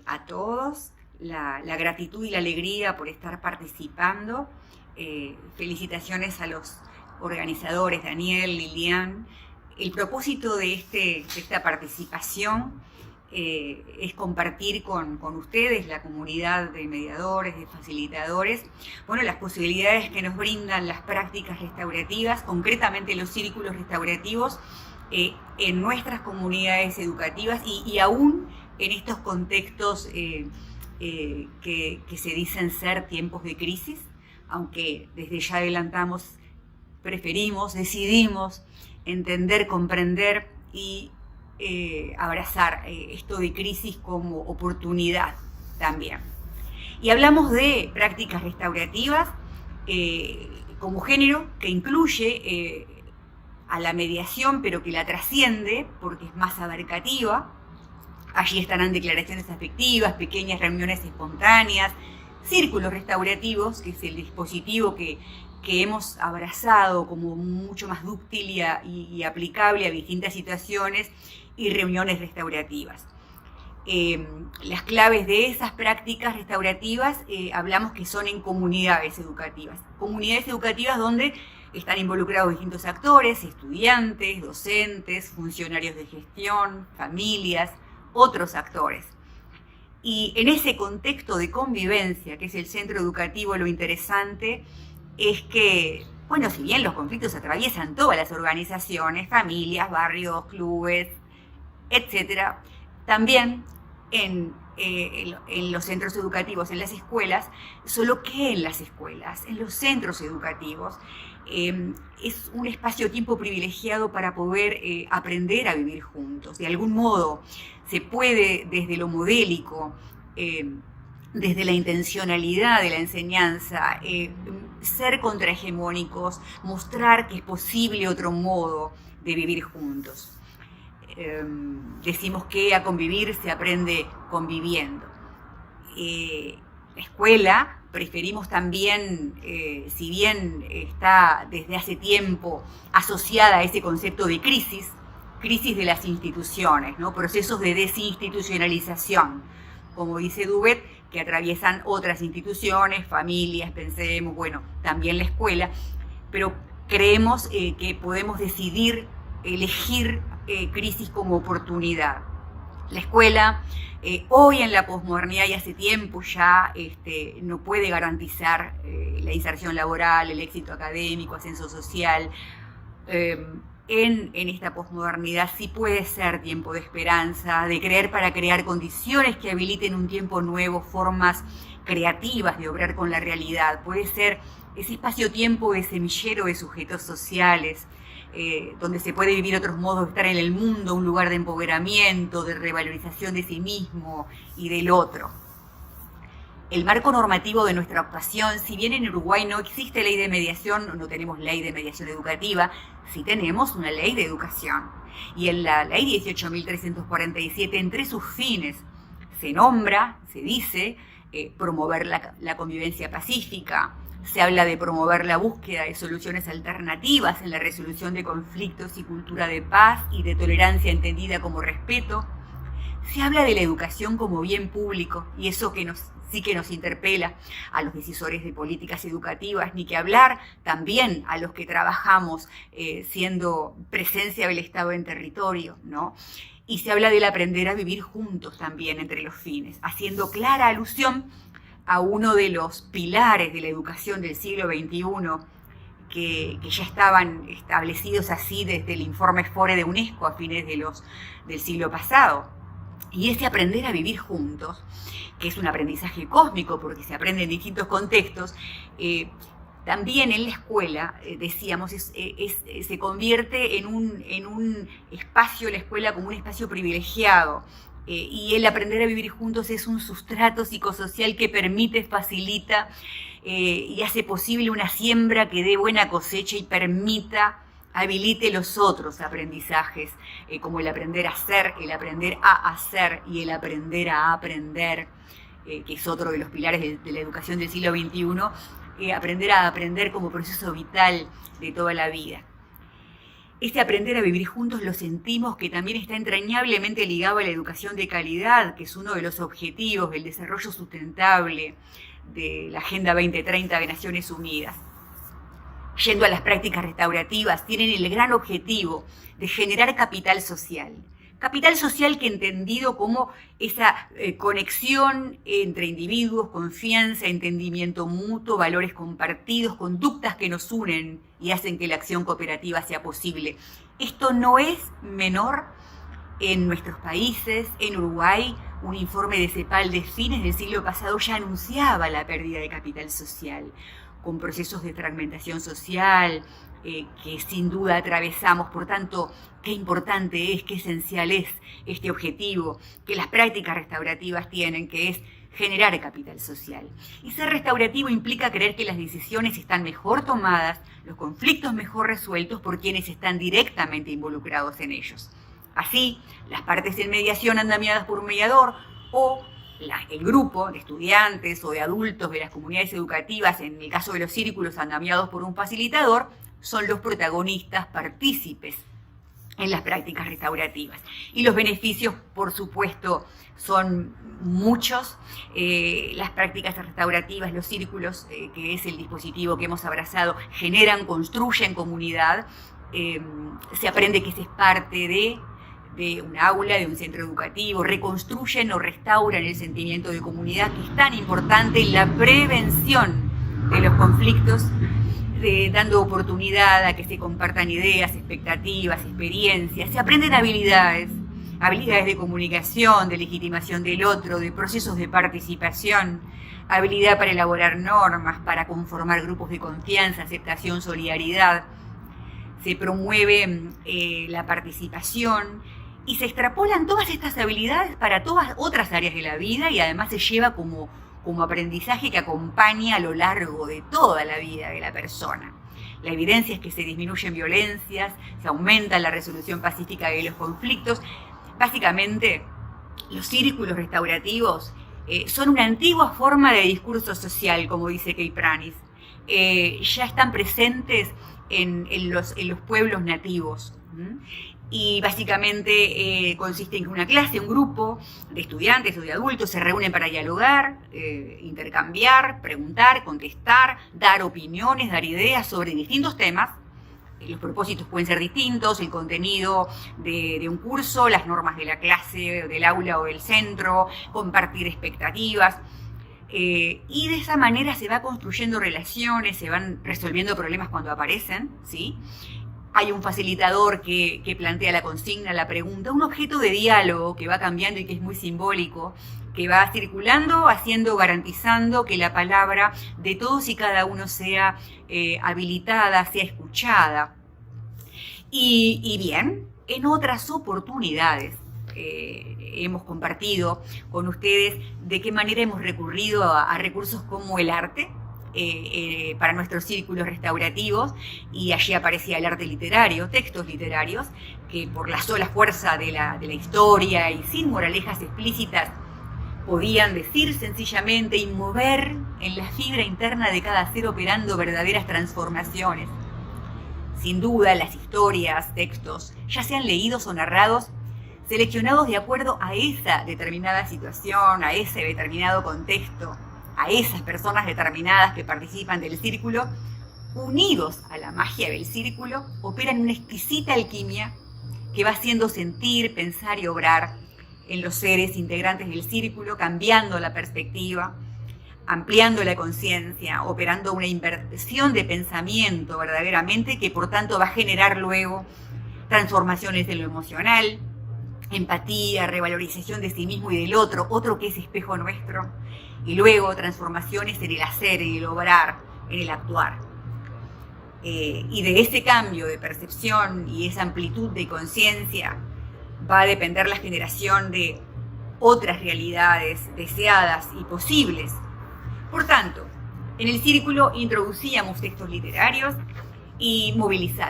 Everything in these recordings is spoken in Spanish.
a todos, la gratitud y la alegría por estar participando. Felicitaciones a los organizadores, Daniel, Lilian. El propósito de esta participación es compartir con ustedes, la comunidad de mediadores, de facilitadores, bueno, las posibilidades que nos brindan las prácticas restaurativas, concretamente los círculos restaurativos, en nuestras comunidades educativas y aún en estos contextos que se dicen ser tiempos de crisis, aunque desde ya adelantamos, decidimos entender, comprender y abrazar esto de crisis como oportunidad también. Y hablamos de prácticas restaurativas como género que incluye a la mediación, pero que la trasciende porque es más abarcativa. Allí estarán declaraciones afectivas, pequeñas reuniones espontáneas, círculos restaurativos, que es el dispositivo que hemos abrazado como mucho más dúctil y aplicable a distintas situaciones, y reuniones restaurativas. Las claves de esas prácticas restaurativas hablamos que son en comunidades educativas donde están involucrados distintos actores, estudiantes, docentes, funcionarios de gestión, familias, otros actores. Y en ese contexto de convivencia, que es el centro educativo, lo interesante es que, bueno, si bien los conflictos atraviesan todas las organizaciones, familias, barrios, clubes, etc., también en los centros educativos, en las escuelas, solo que en las escuelas, en los centros educativos, es un espacio-tiempo privilegiado para poder aprender a vivir juntos. De algún modo se puede, desde lo modélico, desde la intencionalidad de la enseñanza, ser contrahegemónicos, mostrar que es posible otro modo de vivir juntos. Decimos que a convivir se aprende conviviendo. La escuela, preferimos también, si bien está desde hace tiempo asociada a ese concepto de crisis de las instituciones, ¿no? Procesos de desinstitucionalización, como dice Dubet, que atraviesan otras instituciones, familias, pensemos, bueno, también la escuela, pero creemos que podemos decidir, elegir crisis como oportunidad. La escuela, hoy en la posmodernidad y hace tiempo ya, no puede garantizar la inserción laboral, el éxito académico, ascenso social. En esta posmodernidad sí puede ser tiempo de esperanza, de creer para crear condiciones que habiliten un tiempo nuevo, formas creativas de obrar con la realidad. Puede ser ese espacio-tiempo de semillero de sujetos sociales, donde se puede vivir otros modos de estar en el mundo, un lugar de empoderamiento, de revalorización de sí mismo y del otro. El marco normativo de nuestra actuación, si bien en Uruguay no existe ley de mediación, no tenemos ley de mediación educativa, sí tenemos una ley de educación. Y en la ley 18.347, entre sus fines, se nombra, se dice, promover la convivencia pacífica. Se habla de promover la búsqueda de soluciones alternativas en la resolución de conflictos y cultura de paz y de tolerancia entendida como respeto. Se habla de la educación como bien público, y eso sí que nos interpela a los decisores de políticas educativas, ni que hablar también a los que trabajamos siendo presencia del Estado en territorio, ¿no? Y se habla del aprender a vivir juntos también entre los fines, haciendo clara alusión a uno de los pilares de la educación del siglo XXI, que ya estaban establecidos así desde el informe FORE de UNESCO a fines del siglo pasado. Y ese aprender a vivir juntos, que es un aprendizaje cósmico porque se aprende en distintos contextos, también en la escuela, decíamos, se convierte en un espacio, la escuela como un espacio privilegiado. Y el aprender a vivir juntos es un sustrato psicosocial que permite, facilita y hace posible una siembra que dé buena cosecha y habilite los otros aprendizajes, como el aprender a ser, el aprender a hacer y el aprender a aprender, que es otro de los pilares de la educación del siglo XXI, aprender a aprender como proceso vital de toda la vida. Este aprender a vivir juntos lo sentimos que también está entrañablemente ligado a la educación de calidad, que es uno de los objetivos del desarrollo sustentable de la Agenda 2030 de Naciones Unidas. Yendo a las prácticas restaurativas, tienen el gran objetivo de generar capital social. Capital social que entendido como esa conexión entre individuos, confianza, entendimiento mutuo, valores compartidos, conductas que nos unen y hacen que la acción cooperativa sea posible. Esto no es menor en nuestros países. En Uruguay, un informe de CEPAL de fines del siglo pasado ya anunciaba la pérdida de capital social, con procesos de fragmentación social, que sin duda atravesamos. Por tanto, qué importante es, qué esencial es este objetivo que las prácticas restaurativas tienen, que es generar capital social. Y ser restaurativo implica creer que las decisiones están mejor tomadas, los conflictos mejor resueltos por quienes están directamente involucrados en ellos. Así, las partes en mediación andamiadas por un mediador o el grupo de estudiantes o de adultos de las comunidades educativas, en el caso de los círculos andamiados por un facilitador, son los protagonistas partícipes en las prácticas restaurativas. Y los beneficios, por supuesto, son muchos. Las prácticas restaurativas, los círculos, que es el dispositivo que hemos abrazado, generan, construyen comunidad. Se aprende que se es parte de un aula, de un centro educativo, reconstruyen o restauran el sentimiento de comunidad, que es tan importante en la prevención de los conflictos, dando oportunidad a que se compartan ideas, expectativas, experiencias. Se aprenden habilidades de comunicación, de legitimación del otro, de procesos de participación, habilidad para elaborar normas, para conformar grupos de confianza, aceptación, solidaridad. Se promueve la participación y se extrapolan todas estas habilidades para todas otras áreas de la vida, y además se lleva como aprendizaje que acompaña a lo largo de toda la vida de la persona. La evidencia es que se disminuyen violencias, se aumenta la resolución pacífica de los conflictos. Básicamente, los círculos restaurativos son una antigua forma de discurso social, como dice Kay Pranis. Ya están presentes en los pueblos nativos. Y básicamente consiste en que una clase, un grupo de estudiantes o de adultos se reúnen para dialogar, intercambiar, preguntar, contestar, dar opiniones, dar ideas sobre distintos temas. Los propósitos pueden ser distintos, el contenido de un curso, las normas de la clase, del aula o del centro, compartir expectativas. Y de esa manera se va construyendo relaciones, se van resolviendo problemas cuando aparecen, ¿sí? Hay un facilitador que plantea la consigna, la pregunta, un objeto de diálogo que va cambiando y que es muy simbólico, que va circulando, garantizando que la palabra de todos y cada uno sea habilitada, sea escuchada. Y bien, en otras oportunidades hemos compartido con ustedes de qué manera hemos recurrido a recursos como el arte, para nuestros círculos restaurativos, y allí aparecía el arte literario, textos literarios, que por la sola fuerza de la historia y sin moralejas explícitas podían decir sencillamente y mover en la fibra interna de cada ser, operando verdaderas transformaciones. Sin duda, las historias, textos, ya sean leídos o narrados, seleccionados de acuerdo a esa determinada situación, a ese determinado contexto, a esas personas determinadas que participan del círculo, unidos a la magia del círculo, operan una exquisita alquimia que va haciendo sentir, pensar y obrar en los seres integrantes del círculo, cambiando la perspectiva, ampliando la conciencia, operando una inversión de pensamiento verdaderamente, que por tanto va a generar luego transformaciones en lo emocional, empatía, revalorización de sí mismo y del otro que es espejo nuestro, y luego transformaciones en el hacer, en el obrar, en el actuar. Y de ese cambio de percepción y esa amplitud de conciencia va a depender la generación de otras realidades deseadas y posibles. Por tanto, en el círculo introducíamos textos literarios y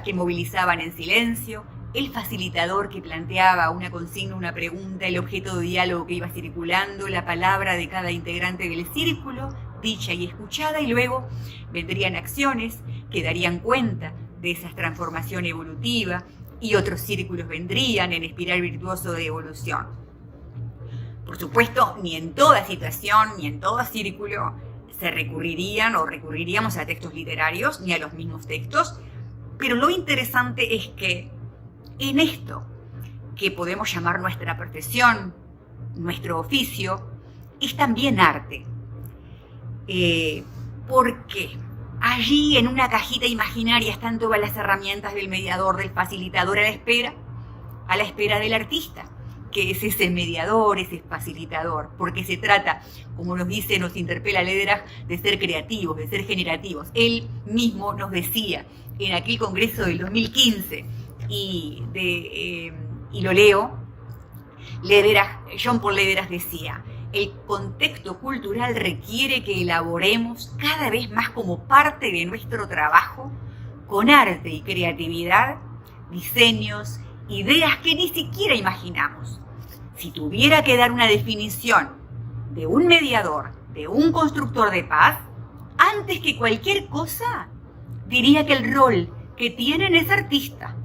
que movilizaban en silencio, el facilitador que planteaba una consigna, una pregunta, el objeto de diálogo que iba circulando, la palabra de cada integrante del círculo, dicha y escuchada, y luego vendrían acciones que darían cuenta de esa transformación evolutiva, y otros círculos vendrían en espiral virtuoso de evolución. Por supuesto, ni en toda situación, ni en todo círculo se recurriríamos a textos literarios, ni a los mismos textos, pero lo interesante es que en esto, que podemos llamar nuestra profesión, nuestro oficio, es también arte. Porque allí en una cajita imaginaria están todas las herramientas del mediador, del facilitador a la espera del artista, que es ese mediador, ese facilitador, porque se trata, como nos interpela Lederach, de ser creativos, de ser generativos. Él mismo nos decía en aquel congreso del 2015, y lo leo, Jean-Paul Lederach decía: el contexto cultural requiere que elaboremos cada vez más como parte de nuestro trabajo, con arte y creatividad, diseños, ideas que ni siquiera imaginamos. Si tuviera que dar una definición de un mediador, de un constructor de paz, antes que cualquier cosa, diría que el rol que tienen es artista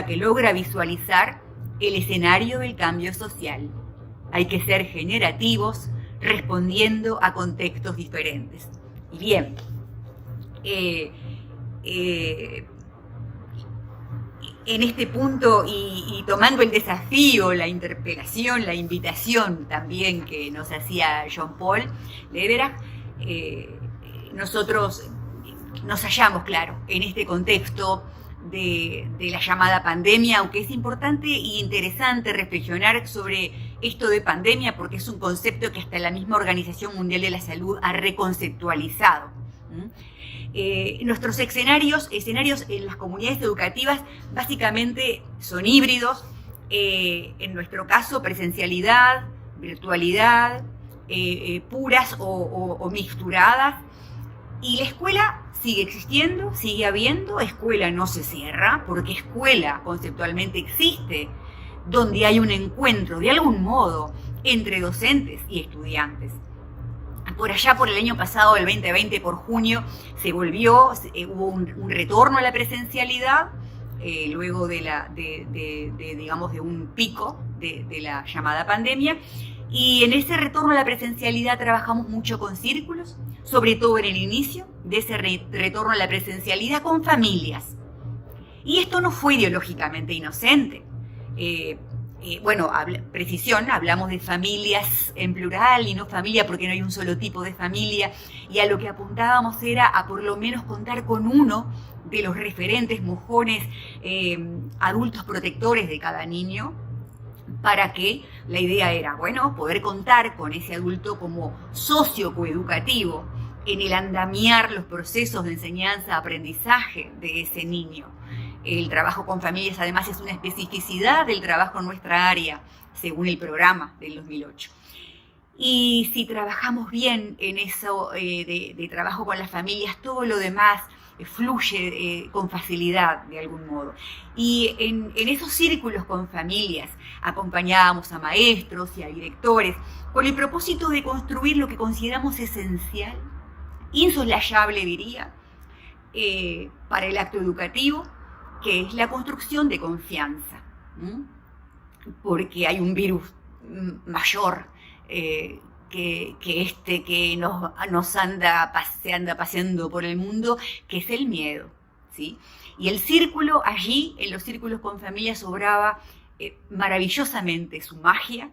que logra visualizar el escenario del cambio social. Hay que ser generativos, respondiendo a contextos diferentes. Y bien, en este punto, y tomando el desafío, la interpelación, la invitación también que nos hacía Jean-Paul Lederach, nosotros nos hallamos, claro, en este contexto de la llamada pandemia, aunque es importante e interesante reflexionar sobre esto de pandemia, porque es un concepto que hasta la misma Organización Mundial de la Salud ha reconceptualizado. Nuestros escenarios en las comunidades educativas básicamente son híbridos, en nuestro caso presencialidad, virtualidad, puras o mixturadas, y la escuela sigue existiendo, sigue habiendo, escuela no se cierra, porque escuela conceptualmente existe, donde hay un encuentro de algún modo entre docentes y estudiantes. Por allá, por el año pasado, el 2020, por junio, hubo un retorno a la presencialidad, luego de un pico de la llamada pandemia, y en ese retorno a la presencialidad trabajamos mucho con círculos, sobre todo en el inicio de ese retorno a la presencialidad con familias. Y esto no fue ideológicamente inocente. Precisión, hablamos de familias en plural y no familia porque no hay un solo tipo de familia, y a lo que apuntábamos era a por lo menos contar con uno de los referentes mojones, adultos protectores de cada niño, para que la idea era, poder contar con ese adulto como socio coeducativo en el andamiar los procesos de enseñanza-aprendizaje de ese niño. El trabajo con familias, además, es una especificidad del trabajo en nuestra área, según el programa del 2008. Y si trabajamos bien en eso de trabajo con las familias, todo lo demás fluye con facilidad, de algún modo. Y en esos círculos con familias acompañábamos a maestros y a directores con el propósito de construir lo que consideramos esencial, insoslayable, diría, para el acto educativo, que es la construcción de confianza, porque hay un virus mayor que se anda paseando por el mundo, que es el miedo, ¿sí? Y el círculo, allí, en los círculos con familias, obraba maravillosamente su magia.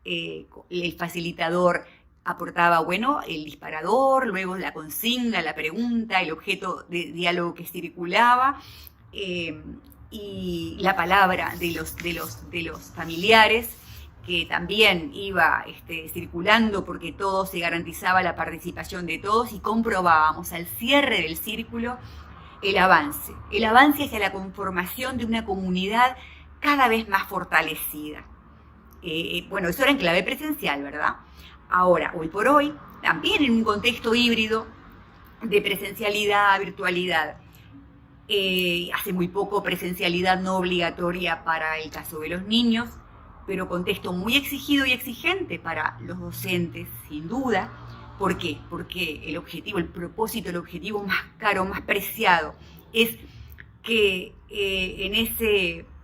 El facilitador aportaba, el disparador, luego la consigna, la pregunta, el objeto de diálogo que circulaba, y la palabra de los familiares, que también iba circulando, porque todo se garantizaba la participación de todos, y comprobábamos al cierre del círculo el avance hacia la conformación de una comunidad cada vez más fortalecida. Eso era en clave presencial, ¿verdad? Ahora, hoy por hoy, también en un contexto híbrido de presencialidad, virtualidad, hace muy poco presencialidad no obligatoria para el caso de los niños, pero contexto muy exigido y exigente para los docentes, sin duda. ¿Por qué? Porque el objetivo más caro, más preciado, es que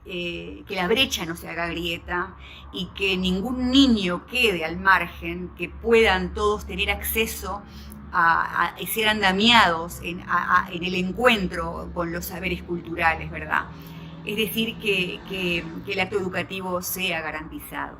que la brecha no se haga grieta y que ningún niño quede al margen, que puedan todos tener acceso a ser andamiados en el encuentro con los saberes culturales, ¿verdad? Es decir, que el acto educativo sea garantizado.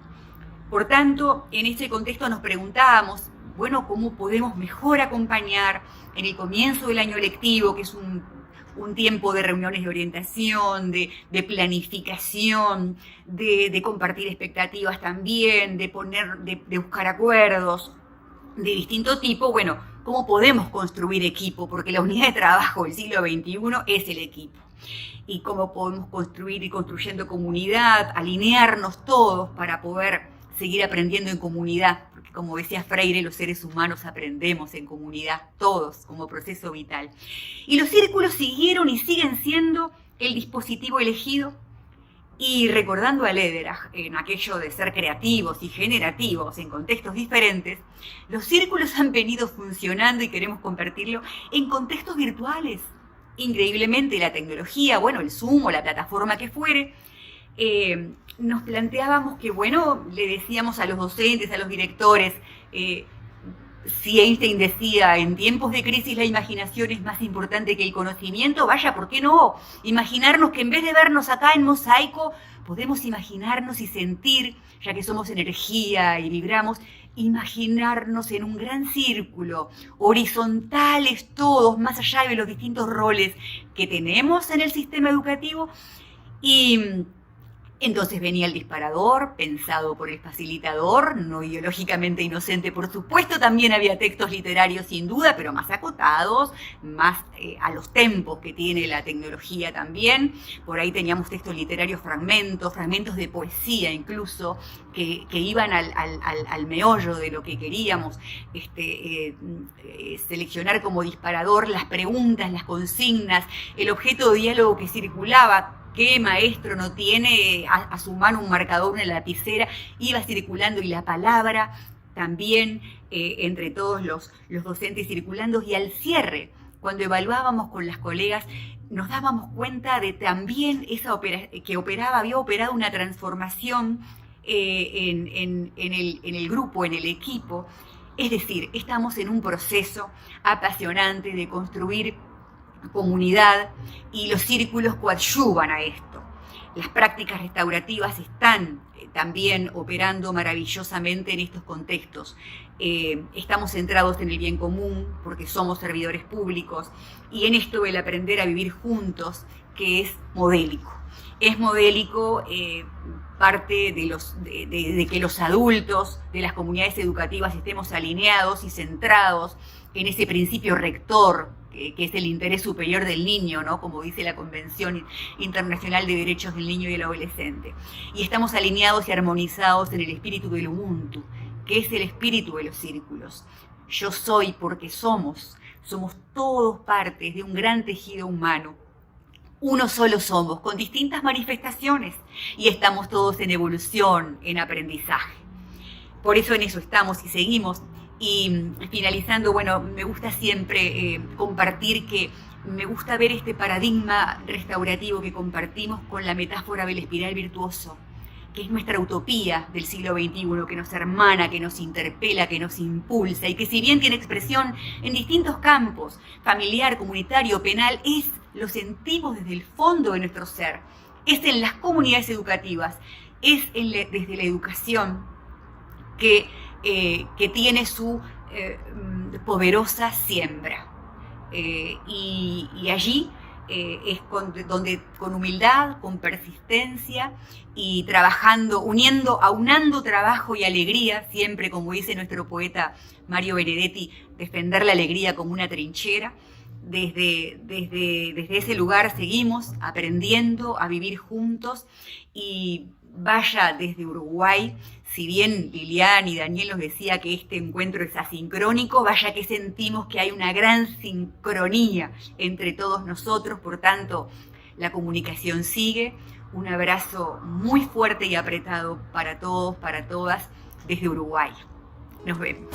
Por tanto, en este contexto nos preguntábamos, bueno, ¿cómo podemos mejor acompañar en el comienzo del año lectivo, que es un tiempo de reuniones de orientación, de planificación, de compartir expectativas también, de buscar acuerdos de distinto tipo? Bueno, ¿cómo podemos construir equipo? Porque la unidad de trabajo del siglo XXI es el equipo. Y cómo podemos construir y construyendo comunidad, alinearnos todos para poder seguir aprendiendo en comunidad, porque como decía Freire, los seres humanos aprendemos en comunidad, todos, como proceso vital. Y los círculos siguieron y siguen siendo el dispositivo elegido. Y recordando a Lederach en aquello de ser creativos y generativos en contextos diferentes, los círculos han venido funcionando, y queremos compartirlo, en contextos virtuales. Increíblemente la tecnología, bueno, el Zoom o la plataforma que fuere, nos planteábamos que, bueno, le decíamos a los docentes, a los directores, si Einstein decía, en tiempos de crisis la imaginación es más importante que el conocimiento, vaya, ¿por qué no? Imaginarnos que en vez de vernos acá en mosaico, podemos imaginarnos y sentir, ya que somos energía y vibramos, imaginarnos en un gran círculo, horizontales todos, más allá de los distintos roles que tenemos en el sistema educativo. Y entonces venía el disparador, pensado por el facilitador, no ideológicamente inocente, por supuesto. También había textos literarios, sin duda, pero más acotados, más a los tempos que tiene la tecnología también. Por ahí teníamos textos literarios, fragmentos de poesía incluso, que iban al meollo de lo que queríamos seleccionar como disparador, las preguntas, las consignas, el objeto de diálogo que circulaba. ¿Qué maestro no tiene a su mano un marcador, una lapicera? Iba circulando, y la palabra también entre todos los docentes circulando. Y al cierre, cuando evaluábamos con las colegas, nos dábamos cuenta de también había operado una transformación en el grupo, en el equipo. Es decir, estamos en un proceso apasionante de construir comunidad, y los círculos coadyuvan a esto. Las prácticas restaurativas están también operando maravillosamente en estos contextos. Estamos centrados en el bien común porque somos servidores públicos, y en esto el aprender a vivir juntos, que es modélico. Es modélico parte de que los adultos de las comunidades educativas estemos alineados y centrados en ese principio rector, que es el interés superior del niño, ¿no? Como dice la Convención Internacional de Derechos del Niño y del Adolescente. Y estamos alineados y armonizados en el espíritu del Ubuntu, que es el espíritu de los círculos. Yo soy porque somos todos partes de un gran tejido humano. Uno solo somos, con distintas manifestaciones, y estamos todos en evolución, en aprendizaje. Por eso en eso estamos y seguimos. Y finalizando, bueno, me gusta siempre compartir que me gusta ver este paradigma restaurativo que compartimos con la metáfora del espiral virtuoso, que es nuestra utopía del siglo XXI, que nos hermana, que nos interpela, que nos impulsa, y que si bien tiene expresión en distintos campos, familiar, comunitario, penal, lo sentimos desde el fondo de nuestro ser. Es en las comunidades educativas, es desde la educación que tiene su poderosa siembra. Y allí es donde con humildad, con persistencia y trabajando, aunando trabajo y alegría, siempre, como dice nuestro poeta Mario Benedetti, defender la alegría como una trinchera. Desde ese lugar seguimos aprendiendo a vivir juntos. Y vaya, desde Uruguay, si bien Lilian y Daniel nos decía que este encuentro es asincrónico, vaya que sentimos que hay una gran sincronía entre todos nosotros. Por tanto, la comunicación sigue. Un abrazo muy fuerte y apretado para todos, para todas, desde Uruguay. Nos vemos.